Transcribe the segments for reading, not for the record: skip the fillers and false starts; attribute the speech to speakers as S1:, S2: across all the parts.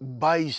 S1: 22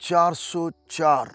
S1: 404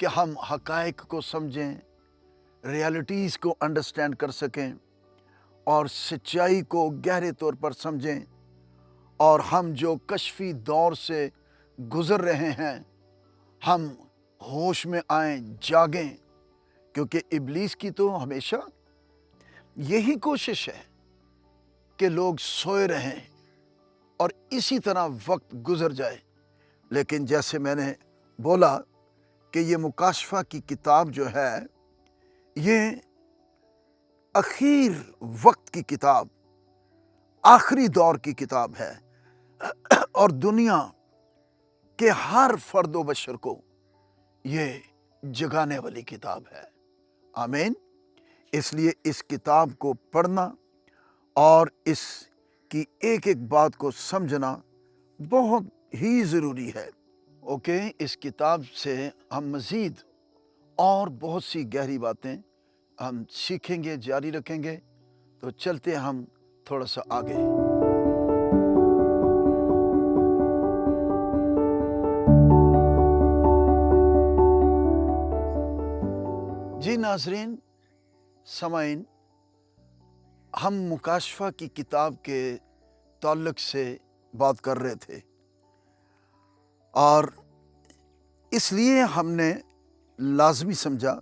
S1: کہ ہم حقائق کو سمجھیں، ریالٹیز کو انڈرسٹینڈ کر سکیں اور سچائی کو گہرے طور پر سمجھیں، اور ہم جو کشفی دور سے گزر رہے ہیں ہم ہوش میں آئیں، جاگیں، کیونکہ ابلیس کی تو ہمیشہ یہی کوشش ہے کہ لوگ سوئے رہیں اور اسی طرح وقت گزر جائے۔ لیکن جیسے میں نے بولا کہ یہ مکاشفہ کی کتاب جو ہے یہ اخیر وقت کی کتاب، آخری دور کی کتاب ہے، اور دنیا کے ہر فرد و بشر کو یہ جگانے والی کتاب ہے۔ آمین۔ اس لیے اس کتاب کو پڑھنا اور اس کی ایک ایک بات کو سمجھنا بہت ہی ضروری ہے۔ اوکے، اس کتاب سے ہم مزید اور بہت سی گہری باتیں ہم سیکھیں گے، جاری رکھیں گے۔ تو چلتے ہم تھوڑا سا آگے۔ جی ناظرین، سامعین، ہم مکاشفہ کی کتاب کے تعلق سے بات کر رہے تھے، اور اس لیے ہم نے لازمی سمجھا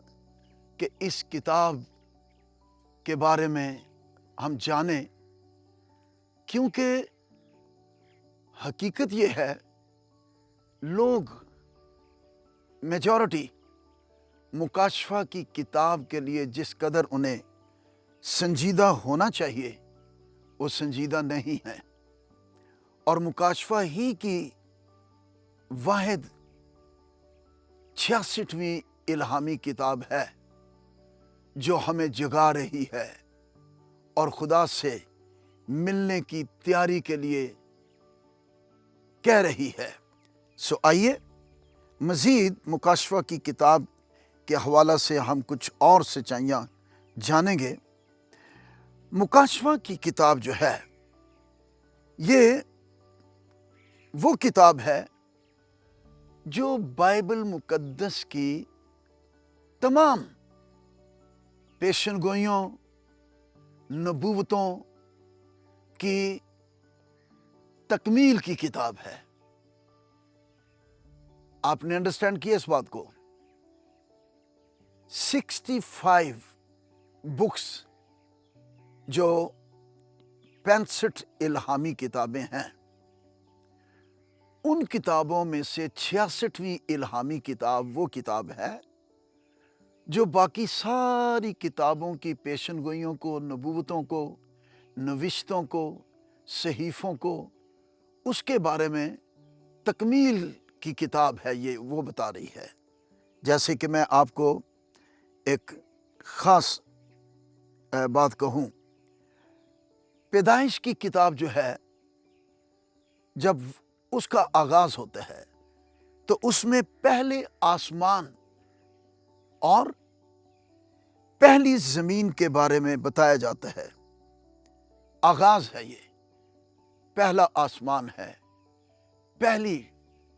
S1: کہ اس کتاب کے بارے میں ہم جانیں، کیونکہ حقیقت یہ ہے لوگ میجورٹی مکاشفہ کی کتاب کے لیے جس قدر انہیں سنجیدہ ہونا چاہیے وہ سنجیدہ نہیں ہیں، اور مکاشفہ ہی کی واحد 66ویں الہامی کتاب ہے جو ہمیں جگا رہی ہے اور خدا سے ملنے کی تیاری کے لیے کہہ رہی ہے۔ سو آئیے مزید مکاشفہ کی کتاب کے حوالہ سے ہم کچھ اور سچائیاں جانیں گے۔ مکاشفہ کی کتاب جو ہے یہ وہ کتاب ہے جو بائبل مقدس کی تمام پیشن گوئیوں، نبوتوں کی تکمیل کی کتاب ہے۔ آپ نے انڈرسٹینڈ کیا اس بات کو؟ 65 بکس جو 65 الہامی کتابیں ہیں، ان کتابوں میں سے 66ویں الہامی کتاب وہ کتاب ہے جو باقی ساری کتابوں کی پیشن گوئیوں کو، نبوتوں کو، نوشتوں کو، صحیفوں کو، اس کے بارے میں تکمیل کی کتاب ہے، یہ وہ بتا رہی ہے۔ جیسے کہ میں آپ کو ایک خاص بات کہوں، پیدائش کی کتاب جو ہے جب اس کا آغاز ہوتا ہے تو اس میں پہلے آسمان اور پہلی زمین کے بارے میں بتایا جاتا ہے۔ آغاز ہے، یہ پہلا آسمان ہے، پہلی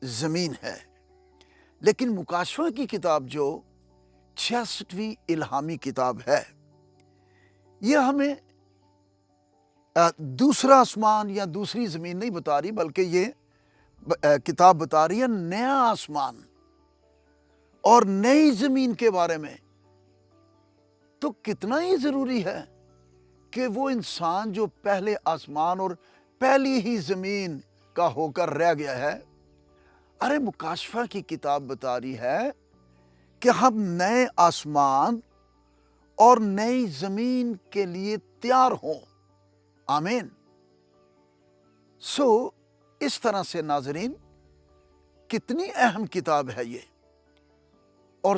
S1: زمین ہے۔ لیکن مکاشفہ کی کتاب جو 66ویں الہامی کتاب ہے، یہ ہمیں دوسرا آسمان یا دوسری زمین نہیں بتا رہی، بلکہ یہ کتاب بتا رہی ہے نیا آسمان اور نئی زمین کے بارے میں۔ تو کتنا ہی ضروری ہے کہ وہ انسان جو پہلے آسمان اور پہلی ہی زمین کا ہو کر رہ گیا ہے، ارے مکاشفہ کی کتاب بتا رہی ہے کہ ہم نئے آسمان اور نئی زمین کے لیے تیار ہوں۔ آمین۔ سو اس طرح سے ناظرین کتنی اہم کتاب ہے یہ، اور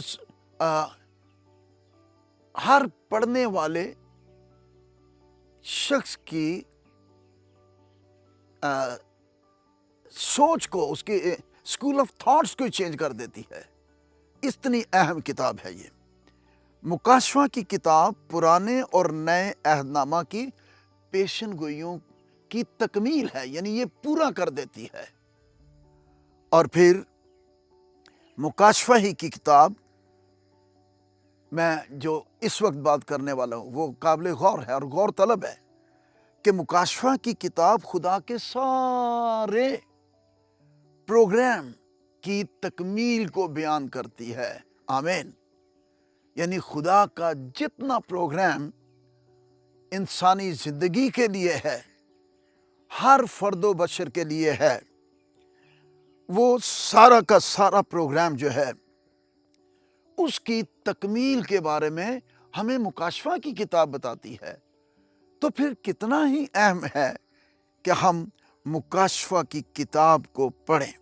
S1: ہر پڑھنے والے شخص کی سوچ کو، اس کے اسکول آف تھاٹس کو چینج کر دیتی ہے۔ اتنی اہم کتاب ہے یہ۔ مکاشفہ کی کتاب پرانے اور نئے عہد نامہ کی پیشن گوئیوں کی تکمیل ہے، یعنی یہ پورا کر دیتی ہے۔ اور پھر مکاشفہ ہی کی کتاب میں جو اس وقت بات کرنے والا ہوں وہ قابل غور ہے اور غور طلب ہے کہ مکاشفہ کی کتاب خدا کے سارے پروگرام کی تکمیل کو بیان کرتی ہے۔ آمین۔ یعنی خدا کا جتنا پروگرام انسانی زندگی کے لیے ہے، ہر فرد و بشر کے لیے ہے، وہ سارا کا سارا پروگرام جو ہے اس کی تکمیل کے بارے میں ہمیں مکاشفہ کی کتاب بتاتی ہے۔ تو پھر کتنا ہی اہم ہے کہ ہم مکاشفہ کی کتاب کو پڑھیں۔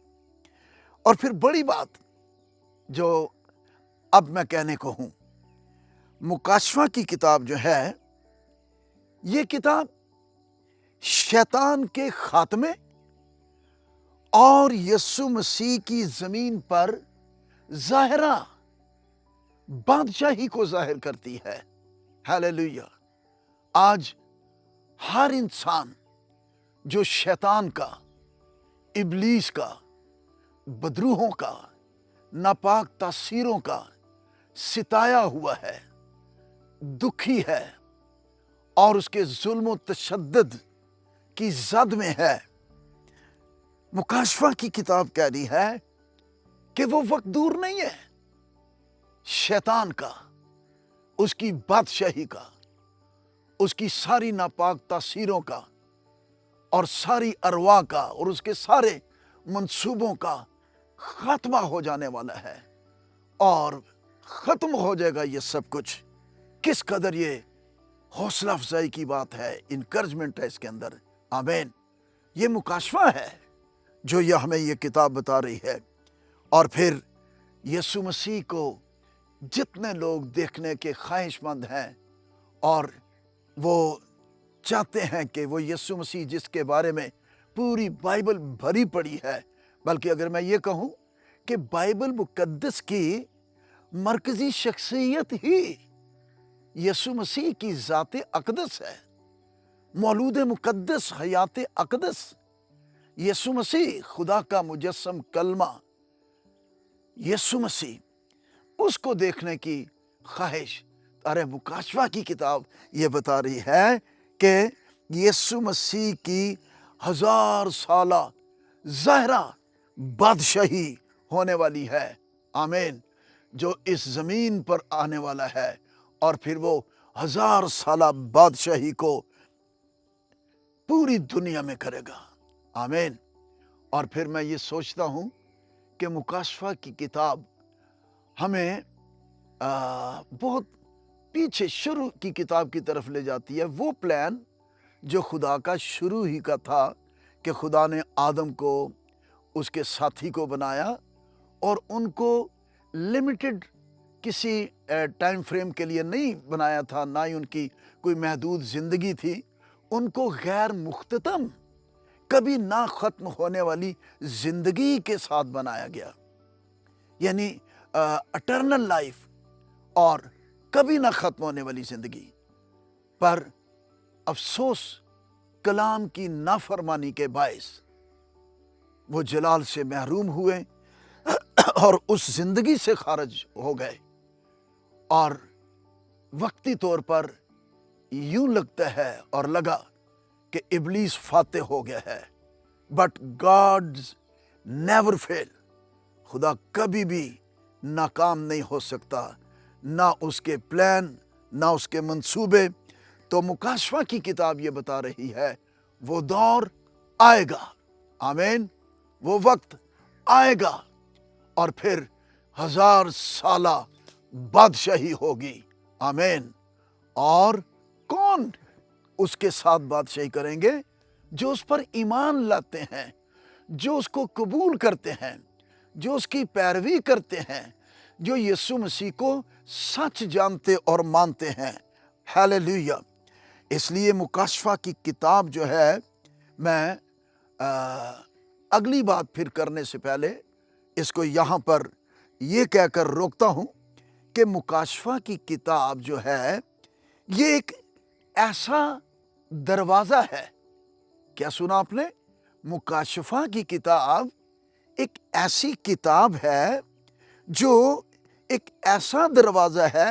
S1: اور پھر بڑی بات جو اب میں کہنے کو ہوں، مکاشفہ کی کتاب جو ہے یہ کتاب شیطان کے خاتمے اور یسوع مسیح کی زمین پر ظاہرہ بادشاہی کو ظاہر کرتی ہے۔ ہاللیلویا۔ آج ہر انسان جو شیطان کا، ابلیس کا، بدروحوں کا، ناپاک تاثیروں کا ستایا ہوا ہے، دکھی ہے اور اس کے ظلم و تشدد کی زد میں ہے، مکاشفہ کی کتاب کہہ رہی ہے کہ وہ وقت دور نہیں ہے شیطان کا، اس کی بادشاہی کا، اس کی ساری ناپاک تاثیروں کا اور ساری ارواح کا اور اس کے سارے منصوبوں کا خاتمہ ہو جانے والا ہے، اور ختم ہو جائے گا یہ سب کچھ۔ کس قدر یہ حوصلہ افزائی کی بات ہے، انکرجمنٹ ہے اس کے اندر۔ آمین۔ یہ مکاشفہ ہے جو یہ ہمیں یہ کتاب بتا رہی ہے۔ اور پھر یسوع مسیح کو جتنے لوگ دیکھنے کے خواہش مند ہیں اور وہ چاہتے ہیں کہ وہ یسوع مسیح جس کے بارے میں پوری بائبل بھری پڑی ہے، بلکہ اگر میں یہ کہوں کہ بائبل مقدس کی مرکزی شخصیت ہی یسوع مسیح کی ذات اقدس ہے، مولود مقدس، حیات اقدس، یسوع مسیح خدا کا مجسم کلمہ، یسوع مسیح، اس کو دیکھنے کی خواہش ارے مکاشفہ کی کتاب یہ بتا رہی ہے کہ یسوع مسیح کی 1000 سالہ ظاہرہ بادشاہی ہونے والی ہے۔ آمین۔ جو اس زمین پر آنے والا ہے اور پھر وہ 1000 سالہ بادشاہی کو پوری دنیا میں کرے گا۔ آمین۔ اور پھر میں یہ سوچتا ہوں کہ مکاشفہ کی کتاب ہمیں بہت پیچھے شروع کی کتاب کی طرف لے جاتی ہے، وہ پلان جو خدا کا شروع ہی کا تھا کہ خدا نے آدم کو، اس کے ساتھی کو بنایا اور ان کو لمیٹڈ کسی ٹائم فریم کے لیے نہیں بنایا تھا، نہ ہی ان کی کوئی محدود زندگی تھی، ان کو غیر مختتم، کبھی نہ ختم ہونے والی زندگی کے ساتھ بنایا گیا، یعنی اٹرنل لائف اور کبھی نہ ختم ہونے والی زندگی۔ پر افسوس کلام کی نافرمانی کے باعث وہ جلال سے محروم ہوئے اور اس زندگی سے خارج ہو گئے، اور وقتی طور پر یوں لگتا ہے اور لگا کہ ابلیس فاتح ہو گیا ہے، بٹ گاڈ نیور فیل، خدا کبھی بھی ناکام نہیں ہو سکتا، نہ اس کے پلان، نہ اس کے منصوبے۔ تو مکاشفہ کی کتاب یہ بتا رہی ہے وہ دور آئے گا، آمین، وہ وقت آئے گا اور پھر 1000 سالہ بادشاہی ہوگی، آمین۔ اور کون اس کے ساتھ بادشاہی کریں گے؟ جو اس پر ایمان لاتے ہیں، جو اس کو قبول کرتے ہیں، جو اس کی پیروی کرتے ہیں، جو یسوع مسیح کو سچ جانتے اور مانتے ہیں۔ ہاللیلویا۔ اس لیے مکاشفہ کی کتاب جو ہے، میں اگلی بات پھر کرنے سے پہلے اس کو یہاں پر یہ کہہ کر روکتا ہوں کہ مکاشفہ کی کتاب جو ہے یہ ایک ایسا دروازہ ہے۔ کیا سنا آپ نے؟ مکاشفہ کی کتاب ایک ایسی کتاب ہے جو ایک ایسا دروازہ ہے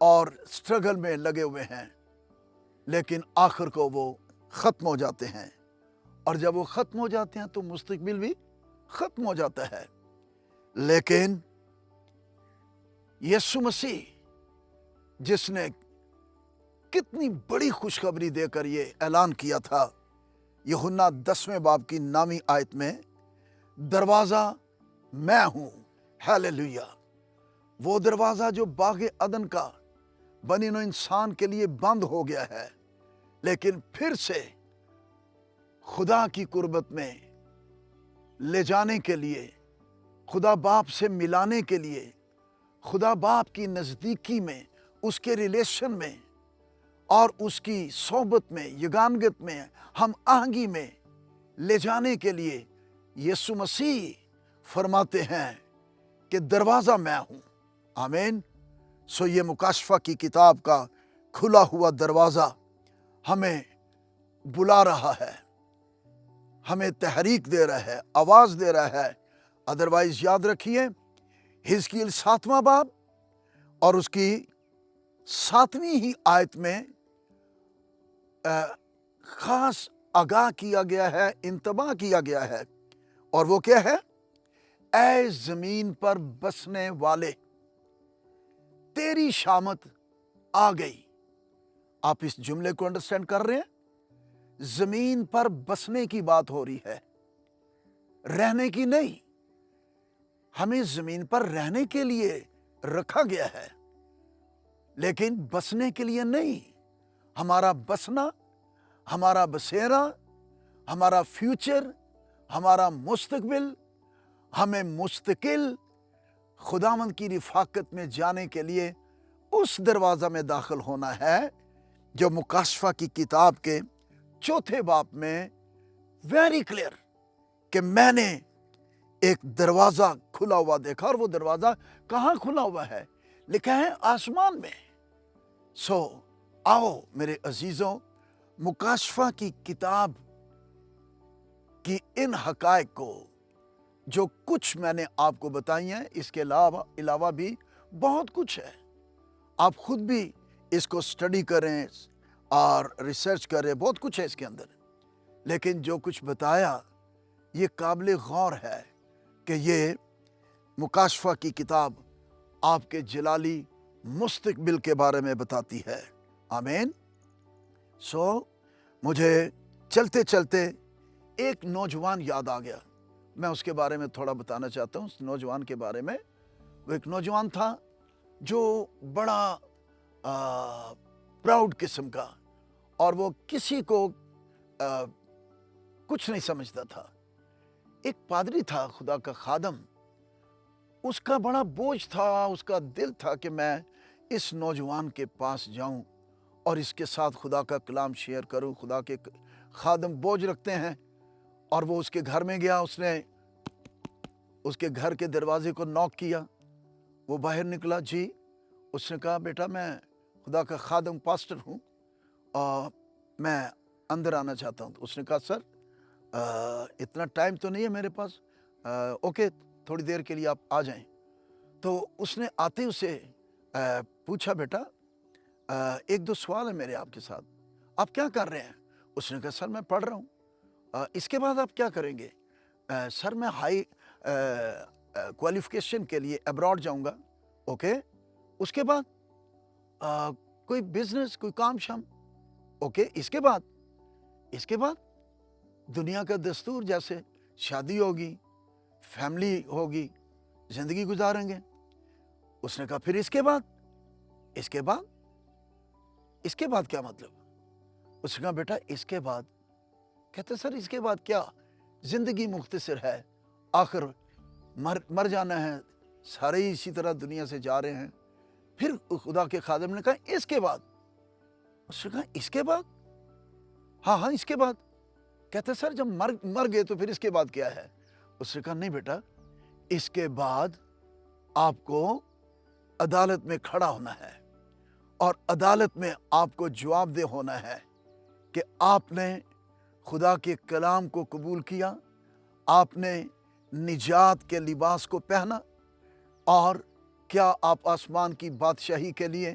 S1: اور اسٹرگل میں لگے ہوئے ہیں، لیکن آخر کو وہ ختم ہو جاتے ہیں، اور جب وہ ختم ہو جاتے ہیں تو مستقبل بھی ختم ہو جاتا ہے۔ لیکن یسوع مسیح جس نے کتنی بڑی خوشخبری دے کر یہ اعلان کیا تھا یوحنا 10ویں باب کی 9ویں آیت میں، دروازہ میں ہوں، ہیلیلویا۔ وہ دروازہ جو باغ عدن کا بنی نوع انسان کے لیے بند ہو گیا ہے، لیکن پھر سے خدا کی قربت میں لے جانے کے لیے، خدا باپ سے ملانے کے لیے، خدا باپ کی نزدیکی میں، اس کے ریلیشن میں اور اس کی صحبت میں، یگانگت میں، ہم آہنگی میں لے جانے کے لیے یسوع مسیح فرماتے ہیں کہ دروازہ میں ہوں۔ آمین۔ سو یہ مکاشفہ کی کتاب کا کھلا ہوا دروازہ ہمیں بلا رہا ہے، ہمیں تحریک دے رہا ہے، آواز دے رہا ہے۔ ادروائز یاد رکھیے، حزقیل 7واں باب اور اس کی 7ویں ہی آیت میں خاص آگاہ کیا گیا ہے، انتباہ کیا گیا ہے، اور وہ کیا ہے؟ اے زمین پر بسنے والے، تیری شامت آ گئی۔ آپ اس جملے کو انڈرسٹینڈ کر رہے ہیں؟ زمین پر بسنے کی بات ہو رہی ہے، رہنے کی نہیں۔ ہمیں زمین پر رہنے کے لیے رکھا گیا ہے، لیکن بسنے کے لیے نہیں۔ ہمارا بسنا، ہمارا بسیرا، ہمارا فیوچر، ہمارا مستقبل، ہمیں مستقل خداوند کی رفاقت میں جانے کے لیے اس دروازہ میں داخل ہونا ہے جو مکاشفہ کی کتاب کے 4 باب میں ویری کلیئر کہ میں نے ایک دروازہ کھلا ہوا دیکھا، اور وہ دروازہ کہاں کھلا ہوا ہے؟ لکھا ہے آسمان میں۔ سو آؤ میرے عزیزوں، مکاشفہ کی کتاب کی ان حقائق کو، جو کچھ میں نے آپ کو بتائی ہیں، اس کے علاوہ بھی بہت کچھ ہے۔ آپ خود بھی اس کو اسٹڈی کریں اور ریسرچ کریں، بہت کچھ ہے اس کے اندر، لیکن جو کچھ بتایا یہ قابل غور ہے کہ یہ مکاشفہ کی کتاب آپ کے جلالی مستقبل کے بارے میں بتاتی ہے۔ آمین۔ سو مجھے چلتے چلتے ایک نوجوان یاد آ گیا، میں اس کے بارے میں تھوڑا بتانا چاہتا ہوں۔ اس نوجوان کے بارے میں، وہ ایک نوجوان تھا جو بڑا پراؤڈ قسم کا، اور وہ کسی کو کچھ نہیں سمجھتا تھا۔ ایک پادری تھا، خدا کا خادم، اس کا بڑا بوجھ تھا، اس کا دل تھا کہ میں اس نوجوان کے پاس جاؤں اور اس کے ساتھ خدا کا کلام شیئر کروں۔ خدا کے خادم بوجھ رکھتے ہیں، اور وہ اس کے گھر میں گیا، اس نے اس کے گھر کے دروازے کو نوک کیا، وہ باہر نکلا، جی، اس نے کہا بیٹا میں خدا کا خادم پاسٹر ہوں اور میں اندر آنا چاہتا ہوں۔ اس نے کہا سر اتنا ٹائم تو نہیں ہے میرے پاس، اوکے تھوڑی دیر کے لیے آپ آ جائیں۔ تو اس نے آتے اسے پوچھا بیٹا ایک دو سوال ہے میرے آپ کے ساتھ، آپ کیا کر رہے ہیں؟ اس نے کہا سر میں پڑھ رہا ہوں۔ اس کے بعد آپ کیا کریں گے؟ سر میں ہائی کوالیفیکیشن کے لیے ابراڈ جاؤں گا۔ اوکے، اس کے بعد کوئی بزنس، کوئی کام شام؟ اوکے، اس کے بعد دنیا کا دستور جیسے شادی ہوگی، فیملی ہوگی، زندگی گزاریں گے۔ اس نے کہا پھر اس کے بعد کیا مطلب؟ اس نے کہا بیٹا اس کے بعد، کہتے سر اس کے بعد کیا؟ زندگی مختصر ہے، آخر مر جانا ہے، سارے ہی اسی طرح دنیا سے جا رہے ہیں۔ پھر خدا کے خادم نے کہا اس کے بعد؟ اس نے کہا اس کے بعد؟ ہاں اس کے بعد۔ کہتے سر جب مر گئے تو پھر اس کے بعد کیا ہے؟ اس نے کہا نہیں بیٹا، اس کے بعد آپ کو عدالت میں کھڑا ہونا ہے، اور عدالت میں آپ کو جواب دہ ہونا ہے کہ آپ نے خدا کے کلام کو قبول کیا، آپ نے نجات کے لباس کو پہنا، اور کیا آپ آسمان کی بادشاہی کے لیے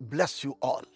S1: bless you all.